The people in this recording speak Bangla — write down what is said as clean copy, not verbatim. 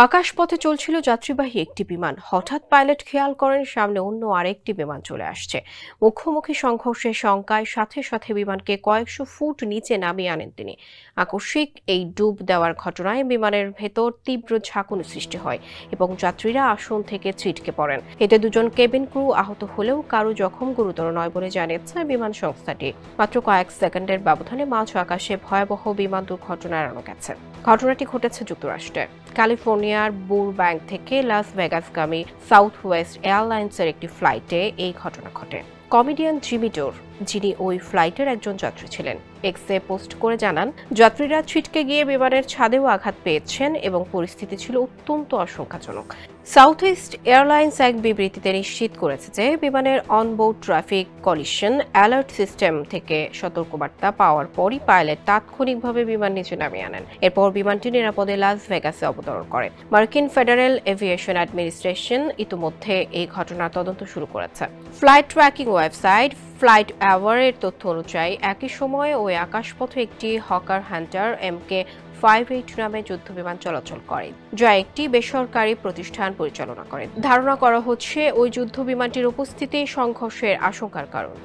আকাশপথে চলছিল যাত্রীবাহী একটি বিমান। হঠাৎ পাইলট খেয়াল করেন সামনে অন্য আরেকটি বিমান চলে আসছে। মুখোমুখি সংঘর্ষের শঙ্কায় সাথে সাথে বিমানকে কয়েকশো ফুট নিচে নামিয়ে আনেন তিনি। আকস্মিক এই ডুব দেওয়ার ঘটনায় বিমানের ভেতর তীব্র ঝাঁকুনি সৃষ্টি হয় এবং যাত্রীরা আসন থেকে ছিটকে পড়েন। এতে দুজন কেবিন ক্রু আহত হলেও কারো জখম গুরুতর নয় বলে জানিয়েছে বিমান সংস্থাটি। মাত্র কয়েক সেকেন্ডের ব্যবধানে মাঝ আকাশে ভয়াবহ বিমান দুর্ঘটনা এড়ানো গেছে। ঘটনাটি ঘটেছে যুক্তরাষ্ট্রে ক্যালিফোর্নিয়ার বুরব্যাঙ্ক থেকে লাস ভেগাসগামী সাউথ ওয়েস্ট এয়ারলাইন্সের একটি ফ্লাইটে এই ঘটনা ঘটে। কমেডিয়ান জিমি ডোর, যিনি ওই ফ্লাইটের একজন যাত্রী ছিলেন, এক্সে পোস্ট করে জানান, যাত্রীরা ছিটকে গিয়ে বিমানের ছাদেও আঘাত পেয়েছেন এবং পরিস্থিতি ছিল অত্যন্ত আশঙ্কাজনক। সাউথ ইস্ট এয়ারলাইন্স এক বিবৃতিতে নিশ্চিত করেছে যে বিমানের onboard traffic collision alert system থেকে সতর্কবার্তা পাওয়ার পরই পাইলট তাৎক্ষণিকভাবে বিমান নিচে নামিয়ে আনেন। এরপর বিমানটি নিরাপদে লাস ভেগাসে অবতরণ করে। মার্কিন ফেডারেল এভিয়েশন অ্যাডমিনিস্ট্রেশন ইতিমধ্যে এই ঘটনার তদন্ত শুরু করেছে। ফ্লাইট ট্র্যাকিং ওয়েবসাইট ফ্লাইট অ্যাওয়ারের তথ্য অনুযায়ী একই সময়ে ওই আকাশপথে একটি হকার হান্টার MK-58 নামে যুদ্ধবিমান চলাচল করে, যা একটি বেসরকারি প্রতিষ্ঠান পরিচালনা করে। ধারণা করা হচ্ছে ওই যুদ্ধবিমানটির উপস্থিতি সংঘর্ষের আশঙ্কার কারণ।